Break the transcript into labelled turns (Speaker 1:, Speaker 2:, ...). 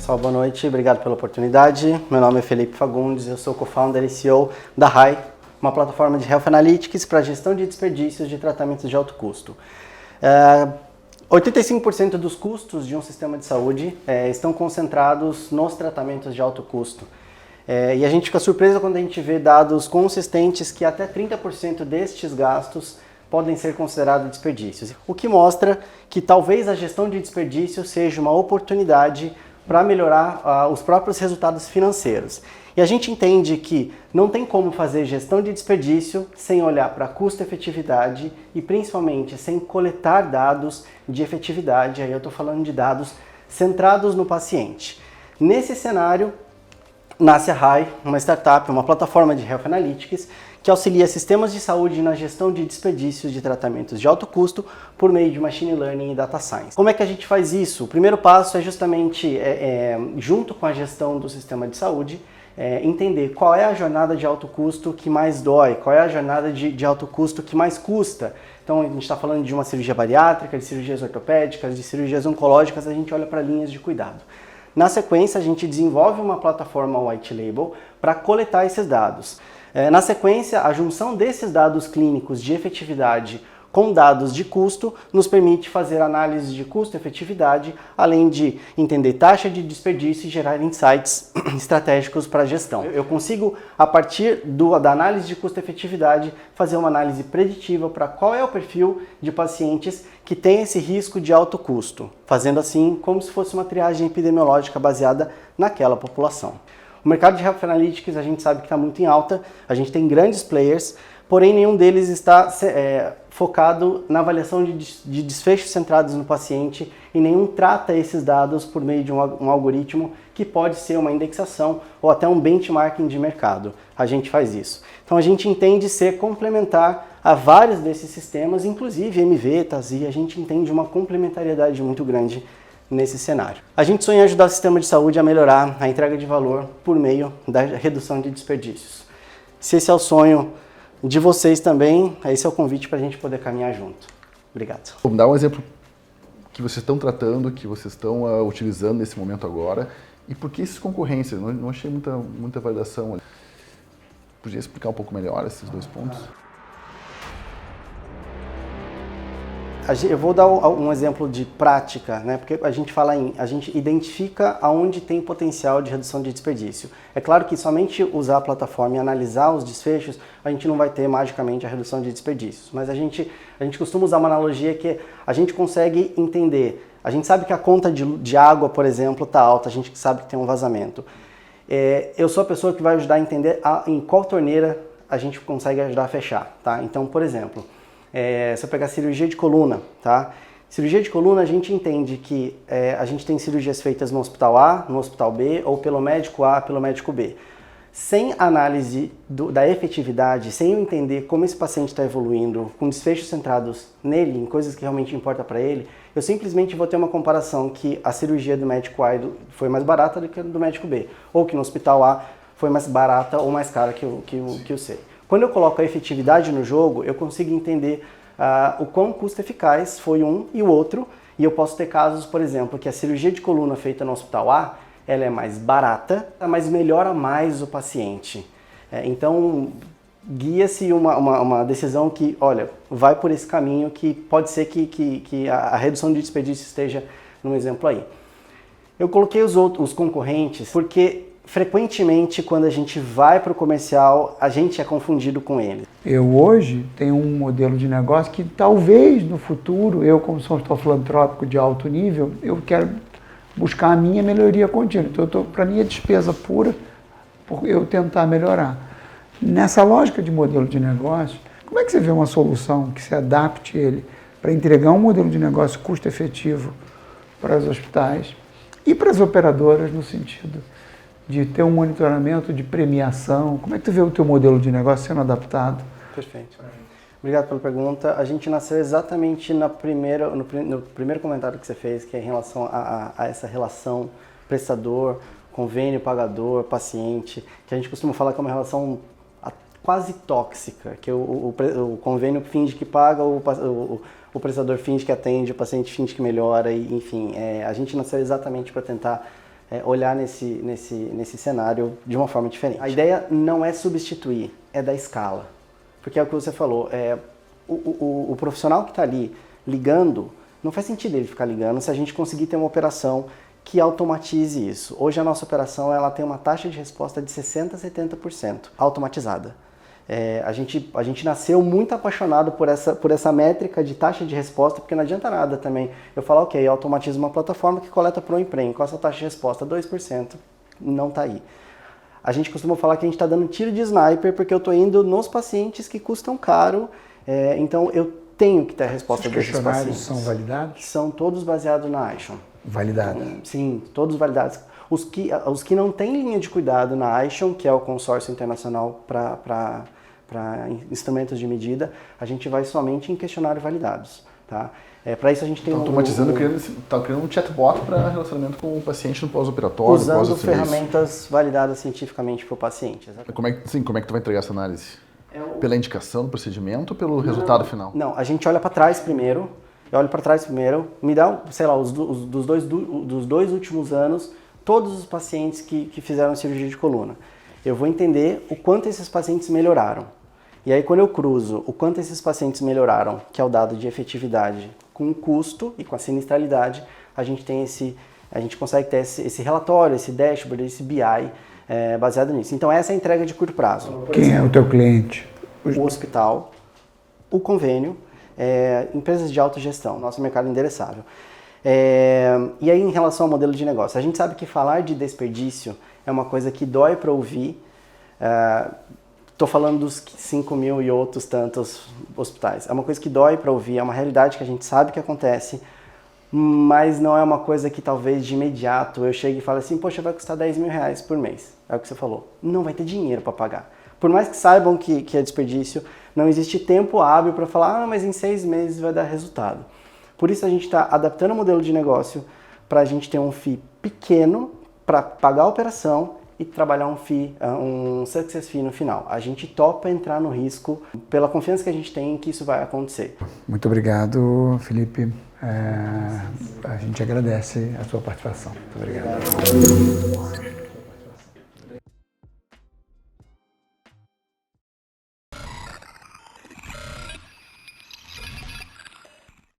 Speaker 1: Pessoal, boa noite, obrigado pela oportunidade. Meu nome é Felipe Fagundes, eu sou co-founder e CEO da RAI, uma plataforma de Health Analytics para gestão de desperdícios de tratamentos de alto custo. 85% dos custos de um sistema de saúde estão concentrados nos tratamentos de alto custo. E a gente fica surpreso quando a gente vê dados consistentes que até 30% destes gastos podem ser considerados desperdícios. O que mostra que talvez a gestão de desperdício seja uma oportunidade para melhorar os próprios resultados financeiros. E a gente entende que não tem como fazer gestão de desperdício sem olhar para custo-efetividade e principalmente sem coletar dados de efetividade, aí eu estou falando de dados centrados no paciente. Nesse cenário, nasce a RAI, uma startup, uma plataforma de Health Analytics, que auxilia sistemas de saúde na gestão de desperdícios de tratamentos de alto custo por meio de Machine Learning e Data Science. Como é que a gente faz isso? O primeiro passo é justamente, junto com a gestão do sistema de saúde, entender qual é a jornada de alto custo que mais dói, qual é a jornada de alto custo que mais custa. Então a gente está falando de uma cirurgia bariátrica, de cirurgias ortopédicas, de cirurgias oncológicas, a gente olha para linhas de cuidado. Na sequência, a gente desenvolve uma plataforma white label para coletar esses dados. Na sequência, a junção desses dados clínicos de efetividade com dados de custo nos permite fazer análise de custo-efetividade, além de entender taxa de desperdício e gerar insights estratégicos para a gestão. Eu consigo, a partir da análise de custo-efetividade, fazer uma análise preditiva para qual é o perfil de pacientes que tem esse risco de alto custo, fazendo assim como se fosse uma triagem epidemiológica baseada naquela população. O mercado de Health Analytics a gente sabe que está muito em alta, a gente tem grandes players, porém nenhum deles está focado na avaliação de desfechos centrados no paciente e nenhum trata esses dados por meio de um algoritmo que pode ser uma indexação ou até um benchmarking de mercado. A gente faz isso. Então a gente entende ser complementar a vários desses sistemas, inclusive MV, TASI, a gente entende uma complementariedade muito grande nesse cenário. A gente sonha em ajudar o sistema de saúde a melhorar a entrega de valor por meio da redução de desperdícios. Se esse é o sonho de vocês também, esse é o convite para a gente poder caminhar junto. Obrigado.
Speaker 2: Vamos dar um exemplo que vocês estão tratando, que vocês estão utilizando nesse momento agora, e por que essas concorrências? Não achei muita validação. Podia explicar um pouco melhor esses dois pontos?
Speaker 1: Eu vou dar um exemplo de prática, né? Porque a gente identifica aonde tem potencial de redução de desperdício. É claro que somente usar a plataforma e analisar os desfechos, a gente não vai ter magicamente a redução de desperdícios. Mas a gente costuma usar uma analogia que a gente consegue entender. A gente sabe que a conta de água, por exemplo, está alta, a gente sabe que tem um vazamento. Eu sou a pessoa que vai ajudar a entender em qual torneira a gente consegue ajudar a fechar, tá? Então, por exemplo, se eu pegar cirurgia de coluna, tá? Cirurgia de coluna a gente entende que a gente tem cirurgias feitas no hospital A, no hospital B, ou pelo médico A, pelo médico B. Sem análise da efetividade, sem eu entender como esse paciente está evoluindo, com desfechos centrados nele, em coisas que realmente importam para ele, eu simplesmente vou ter uma comparação que a cirurgia do médico A foi mais barata do que a do médico B, ou que no hospital A foi mais barata ou mais cara que o C. Quando eu coloco a efetividade no jogo, eu consigo entender o quão custo eficaz foi um e o outro, e eu posso ter casos, por exemplo, que a cirurgia de coluna feita no hospital A, ela é mais barata, mas melhora mais o paciente. Então, guia-se uma decisão que, olha, vai por esse caminho que pode ser que a redução de desperdício esteja num exemplo aí. Eu coloquei os concorrentes porque frequentemente, quando a gente vai para o comercial, a gente é confundido com ele.
Speaker 3: Eu hoje tenho um modelo de negócio que talvez no futuro, eu como sou um filantrópico de alto nível, eu quero buscar a minha melhoria contínua. Então, para mim é despesa pura por eu tentar melhorar. Nessa lógica de modelo de negócio, como é que você vê uma solução que se adapte ele para entregar um modelo de negócio custo efetivo para os hospitais e para as operadoras no sentido de ter um monitoramento de premiação? Como é que tu vê o teu modelo de negócio sendo adaptado?
Speaker 1: Perfeito. Obrigado pela pergunta. A gente nasceu exatamente no primeiro comentário que você fez, que é em relação a essa relação prestador, convênio, pagador, paciente, que a gente costuma falar que é uma relação quase tóxica, que o convênio finge que paga, o prestador finge que atende, o paciente finge que melhora, e, enfim, a gente nasceu exatamente para tentar olhar nesse cenário de uma forma diferente. A ideia não é substituir, é da escala. Porque é o que você falou, o profissional que está ali ligando, não faz sentido ele ficar ligando se a gente conseguir ter uma operação que automatize isso. Hoje a nossa operação ela tem uma taxa de resposta de 60% a 70% automatizada. A gente nasceu muito apaixonado por essa métrica de taxa de resposta, porque não adianta nada também eu falar, ok, eu automatizo uma plataforma que coleta pro emprego, qual é a sua taxa de resposta? 2%, não está aí. A gente costuma falar que a gente está dando tiro de sniper porque eu estou indo nos pacientes que custam caro, então eu tenho que ter a resposta desses pacientes.
Speaker 3: Os questionários são validados?
Speaker 1: São todos baseados na iShon.
Speaker 3: Validados?
Speaker 1: Sim, todos validados. Os que não têm linha de cuidado na iShon, que é o consórcio internacional para instrumentos de medida, a gente vai somente em questionários validados. Tá? Para isso a gente tem
Speaker 2: automatizando, está criando um chatbot para relacionamento com o paciente no pós-operatório.
Speaker 1: Usando ferramentas validadas cientificamente para o paciente.
Speaker 2: Como é que tu vai entregar essa análise? Pela indicação do procedimento ou pelo resultado final?
Speaker 1: Não, a gente olha para trás primeiro. Eu olho para trás primeiro, me dá, sei lá, dos dois últimos anos, todos os pacientes que fizeram cirurgia de coluna. Eu vou entender o quanto esses pacientes melhoraram. E aí quando eu cruzo o quanto esses pacientes melhoraram, que é o dado de efetividade, com o custo e com a sinistralidade, a gente consegue ter esse relatório, esse dashboard, esse BI baseado nisso. Então essa é a entrega de curto prazo.
Speaker 3: Quem é o teu cliente?
Speaker 1: O hospital, o convênio, empresas de autogestão, nosso mercado endereçável. E aí em relação ao modelo de negócio, a gente sabe que falar de desperdício é uma coisa que dói para ouvir. Estou falando dos 5 mil e outros tantos hospitais. É uma coisa que dói para ouvir, é uma realidade que a gente sabe que acontece, mas não é uma coisa que talvez de imediato eu chegue e fale assim, poxa, vai custar 10 mil reais por mês. É o que você falou. Não vai ter dinheiro para pagar. Por mais que saibam que é desperdício, não existe tempo hábil para falar, mas em 6 meses vai dar resultado. Por isso a gente está adaptando o modelo de negócio para a gente ter um FII pequeno para pagar a operação e trabalhar um success fee no final. A gente topa entrar no risco pela confiança que a gente tem que isso vai acontecer.
Speaker 3: Muito obrigado, Felipe. A gente agradece a sua participação. Muito obrigado.